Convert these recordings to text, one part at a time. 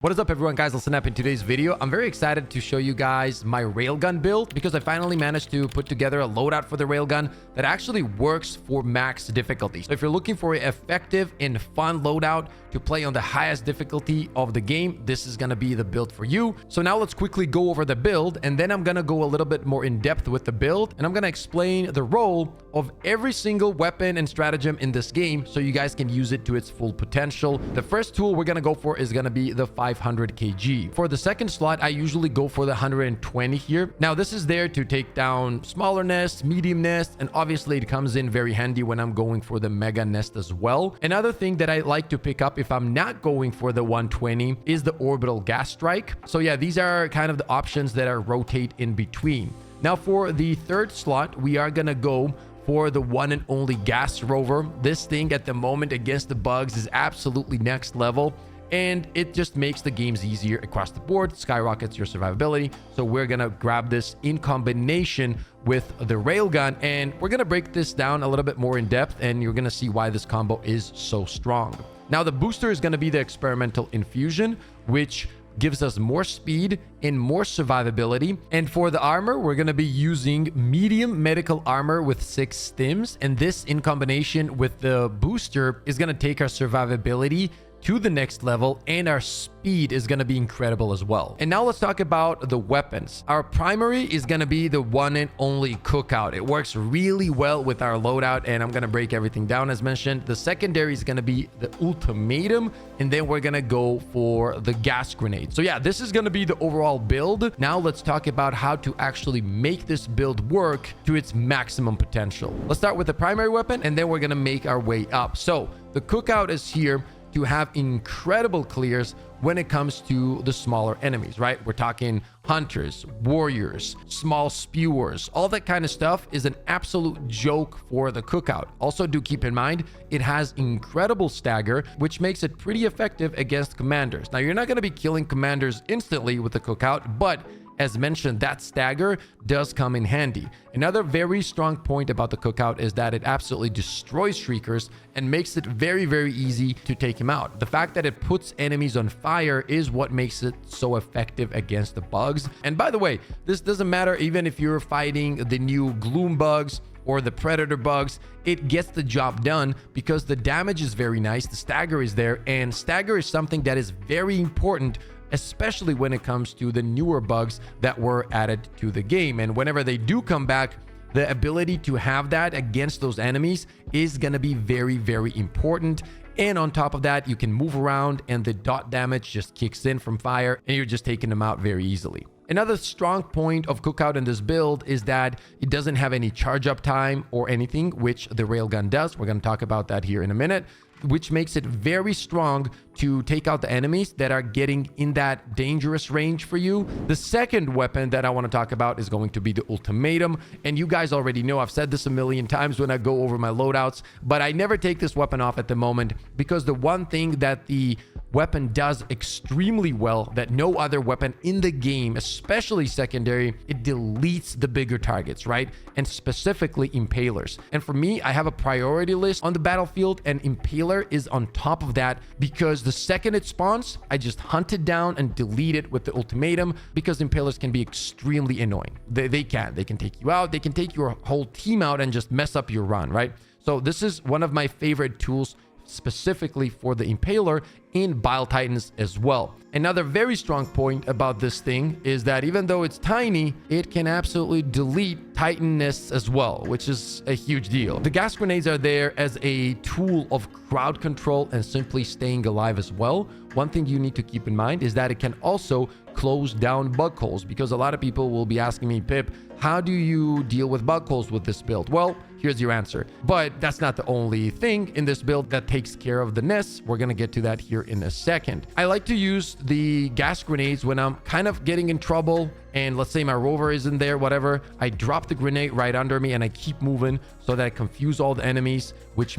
What is up, everyone? Guys, listen up. In today's video, I'm very excited to show you guys my railgun build because I finally managed to put together a loadout for the railgun that actually works for max difficulty. So if you're looking for an effective and fun loadout to play on the highest difficulty of the game, this is going to be the build for you. So now let's quickly go over the build, and then I'm going to go a little bit more in depth with the build, and I'm going to explain the role of every single weapon and stratagem in this game so you guys can use it to its full potential. The first tool we're going to go for is going to be the 500 kg. For the second slot, I usually go for the 120 here. Now, this is there to take down smaller nests, medium nests, and obviously it comes in very handy when I'm going for the mega nest as well. Another thing that I like to pick up if I'm not going for the 120 is the orbital gas strike. So yeah, these are kind of the options that I rotate in between. Now, for the third slot, we are going to go for the one and only gas rover. This thing at the moment against the bugs is absolutely next level, and it just makes the games easier across the board, skyrockets your survivability. So we're gonna grab this in combination with the railgun, and we're gonna break this down a little bit more in depth, and you're gonna see why this combo is so strong. Now, the booster is gonna be the experimental infusion, which gives us more speed and more survivability. And for the armor, we're going to be using medium medical armor with 6 stims, and this in combination with the booster is going to take our survivability to the next level, and our speed is going to be incredible as well. And now let's talk about the weapons. Our primary is going to be the one and only cookout. It works really well with our loadout, and I'm going to break everything down as mentioned. The secondary is going to be the ultimatum, and then we're going to go for the gas grenade. So yeah, this is going to be the overall build. Now let's talk about how to actually make this build work to its maximum potential. Let's start with the primary weapon, and then we're going to make our way up. So the cookout is here to have incredible clears when it comes to the smaller enemies, right? We're talking hunters, warriors, small spewers, all that kind of stuff is an absolute joke for the cookout. Also, do keep in mind, it has incredible stagger, which makes it pretty effective against commanders. Now, you're not going to be killing commanders instantly with the cookout, but as mentioned, that stagger does come in handy. Another very strong point about the cookout is that it absolutely destroys shriekers and makes it very, very easy to take him out. The fact that it puts enemies on fire is what makes it so effective against the bugs. And by the way, this doesn't matter even if you're fighting the new gloom bugs or the predator bugs, it gets the job done because the damage is very nice, the stagger is there, and stagger is something that is very important, especially when it comes to the newer bugs that were added to the game. And whenever they do come back, the ability to have that against those enemies is going to be very, very important. And on top of that, you can move around and the dot damage just kicks in from fire and you're just taking them out very easily. Another strong point of cookout in this build is that it doesn't have any charge up time or anything, which the railgun does. We're going to talk about that here in a minute, which makes it very strong to take out the enemies that are getting in that dangerous range for you. The second weapon that I want to talk about is going to be the ultimatum. And you guys already know, I've said this a million times when I go over my loadouts, but I never take this weapon off at the moment because the one thing that the weapon does extremely well that no other weapon in the game, especially secondary, it deletes the bigger targets, right? And specifically impalers. And for me, I have a priority list on the battlefield, and impaler is on top of that because the second it spawns, I just hunt it down and delete it with the ultimatum because impalers can be extremely annoying. They can take you out, they can take your whole team out and just mess up your run, right? So this is one of my favorite tools specifically for the impaler in Bile Titans as well. Another very strong point about this thing is that even though it's tiny, it can absolutely delete Titan nests as well, which is a huge deal. The gas grenades are there as a tool of crowd control and simply staying alive as well. One thing you need to keep in mind is that it can also close down bug holes, because a lot of people will be asking me, Pip, how do you deal with bug holes with this build? Well, here's your answer. But that's not the only thing in this build that takes care of the nests. We're going to get to that here in a second. I like to use the gas grenades when I'm kind of getting in trouble and let's say my rover isn't there, whatever. I drop the grenade right under me and I keep moving so that I confuse all the enemies, which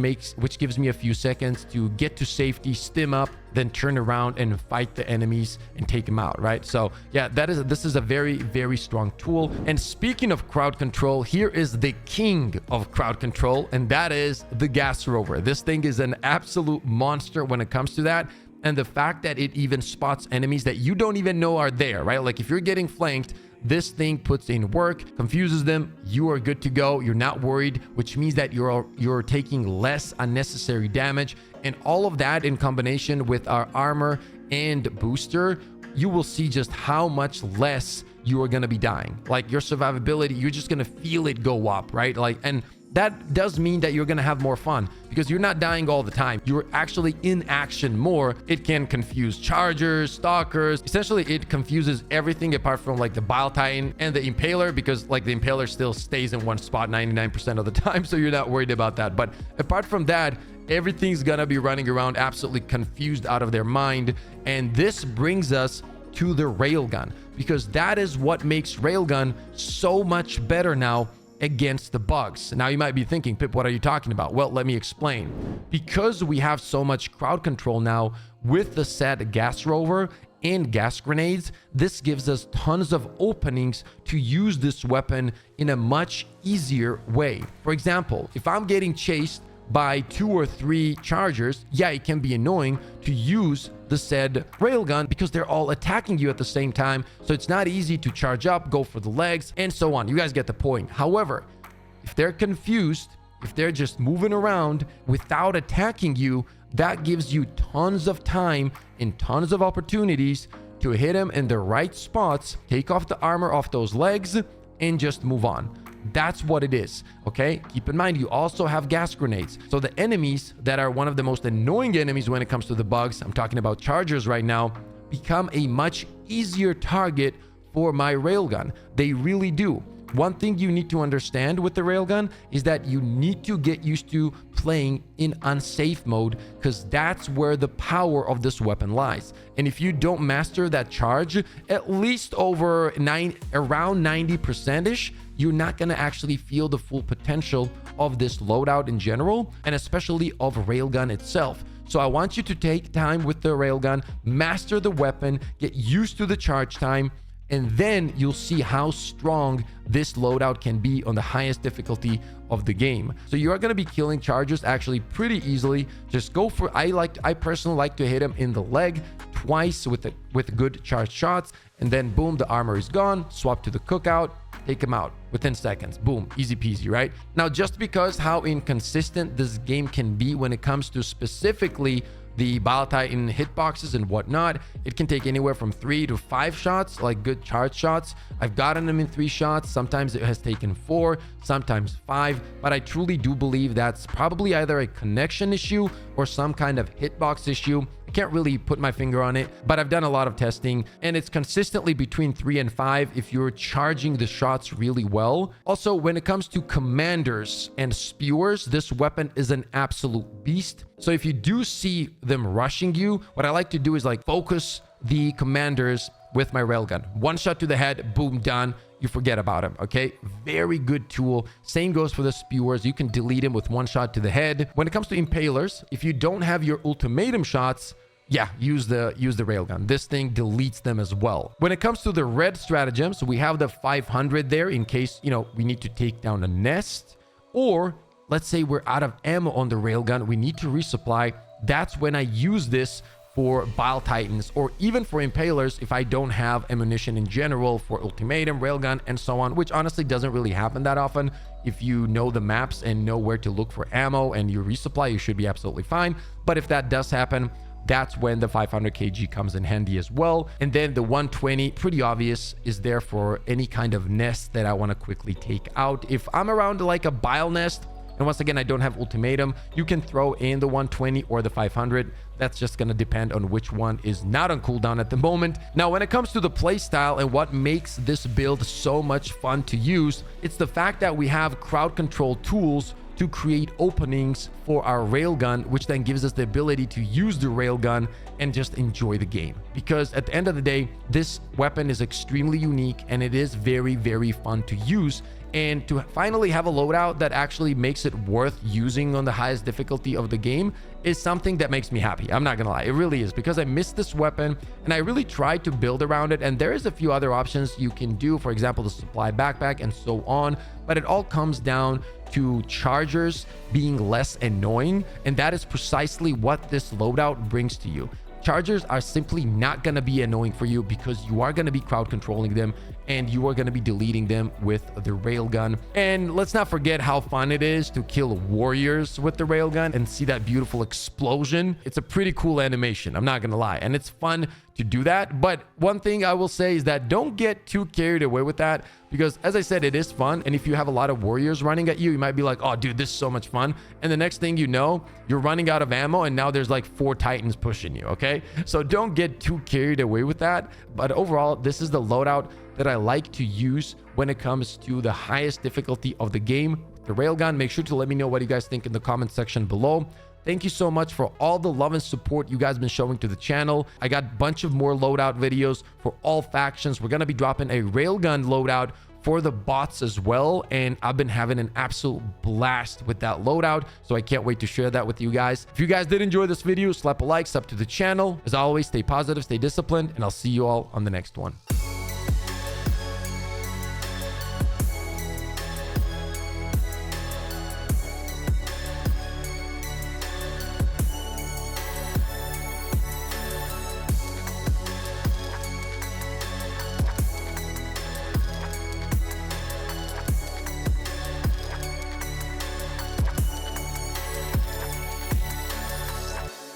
gives me a few seconds to get to safety, stim up, then turn around and fight the enemies and take them out, right? So yeah, this is a very, very strong tool. And speaking of crowd control, here is the king of crowd control, and that is the gas rover. This thing is an absolute monster when it comes to that. And the fact that it even spots enemies that you don't even know are there, right? Like if you're getting flanked, this thing puts in work, confuses them, you are good to go, you're not worried, which means that you're taking less unnecessary damage. And all of that in combination with our armor and booster, you will see just how much less you are going to be dying. Like your survivability, you're just going to feel it go up, right? Like, and that does mean that you're going to have more fun because you're not dying all the time. You're actually in action more. It can confuse chargers, stalkers. Essentially, it confuses everything apart from like the Bile Titan and the Impaler, because like the Impaler still stays in one spot 99% of the time. So you're not worried about that. But apart from that, everything's going to be running around absolutely confused out of their mind. And this brings us to the Railgun, because that is what makes Railgun so much better now against the bugs. Now you might be thinking, Pip, what are you talking about? Well, let me explain. Because we have so much crowd control now with the set gas rover and gas grenades, this gives us tons of openings to use this weapon in a much easier way. For example, if I'm getting chased by 2 or 3 chargers, yeah, it can be annoying to use the said railgun because they're all attacking you at the same time. So it's not easy to charge up, go for the legs, and so on. You guys get the point. However, if they're confused, if they're just moving around without attacking you, that gives you tons of time and tons of opportunities to hit them in the right spots, take off the armor off those legs, and just move on. That's what it is, okay? Keep in mind, you also have gas grenades. So the enemies that are one of the most annoying enemies when it comes to the bugs, I'm talking about chargers right now, become a much easier target for my railgun. They really do. One thing you need to understand with the railgun is that you need to get used to playing in unsafe mode, because that's where the power of this weapon lies. And if you don't master that charge at least over around 90%ish, you're not going to actually feel the full potential of this loadout in general, and especially of railgun itself. So I want you to take time with the railgun, master the weapon, get used to the charge time, and then you'll see how strong this loadout can be on the highest difficulty of the game. So you are going to be killing chargers actually pretty easily. Just go for, I personally like to hit them in the leg twice with good charged shots, and then boom, the armor is gone. Swap to the cookout, take them out within seconds. Boom, easy peasy, right? Now, just because how inconsistent this game can be when it comes to specifically the Bile Titan hitboxes and whatnot, it can take anywhere from 3 to 5 shots, like good charge shots. I've gotten them in 3 shots. Sometimes it has taken 4, sometimes 5, but I truly do believe that's probably either a connection issue or some kind of hitbox issue. I can't really put my finger on it, but I've done a lot of testing, and it's consistently between 3 and 5 if you're charging the shots really well. Also, when it comes to commanders and spewers, this weapon is an absolute beast. So if you do see them rushing you, what I like to do is like focus the commanders with my railgun. One shot to the head, boom, done. You forget about him, okay? Very good tool. Same goes for the spewers. You can delete him with one shot to the head. When it comes to impalers, if you don't have your ultimatum shots, yeah, use the railgun. This thing deletes them as well. When it comes to the red stratagems, we have the 500 there in case, we need to take down a nest, or let's say we're out of ammo on the railgun, we need to resupply. That's when I use this for Bile Titans, or even for impalers if I don't have ammunition in general for ultimatum, railgun, and so on, which honestly doesn't really happen that often. If you know the maps and know where to look for ammo and you resupply, you should be absolutely fine. But if that does happen, that's when the 500 kg comes in handy as well. And then the 120, pretty obvious, is there for any kind of nest that I want to quickly take out. If I'm around like a bile nest, and once again, I don't have ultimatum, you can throw in the 120 or the 500. That's just going to depend on which one is not on cooldown at the moment. Now, when it comes to the playstyle and what makes this build so much fun to use, it's the fact that we have crowd control tools to create openings for our railgun, which then gives us the ability to use the railgun and just enjoy the game. Because at the end of the day, this weapon is extremely unique and it is very, very fun to use. And to finally have a loadout that actually makes it worth using on the highest difficulty of the game is something that makes me happy. I'm not gonna lie, it really is, because I missed this weapon and I really tried to build around it. And there is a few other options you can do, for example, the supply backpack and so on, but it all comes down to chargers being less annoying, and that is precisely what this loadout brings to you. chargers are simply not going to be annoying for you because you are going to be crowd controlling them and you are going to be deleting them with the railgun. And let's not forget how fun it is to kill warriors with the railgun and see that beautiful explosion. It's a pretty cool animation, I'm not going to lie, and it's fun to do that. But one thing I will say is that don't get too carried away with that, because as I said, it is fun. And if you have a lot of warriors running at you, you might be like, oh dude, this is so much fun, and the next thing you know, you're running out of ammo and now there's like 4 titans pushing you. Okay, so don't get too carried away with that. But overall, this is the loadout that I like to use when it comes to the highest difficulty of the game, the railgun. Make sure to let me know what you guys think in the comment section below. Thank you so much for all the love and support you guys been showing to the channel. I got a bunch of more loadout videos for all factions. We're going to be dropping a railgun loadout for the bots as well, and I've been having an absolute blast with that loadout, so I can't wait to share that with you guys. If you guys did enjoy this video, slap a like, sub to the channel. As always, stay positive, stay disciplined, and I'll see you all on the next one.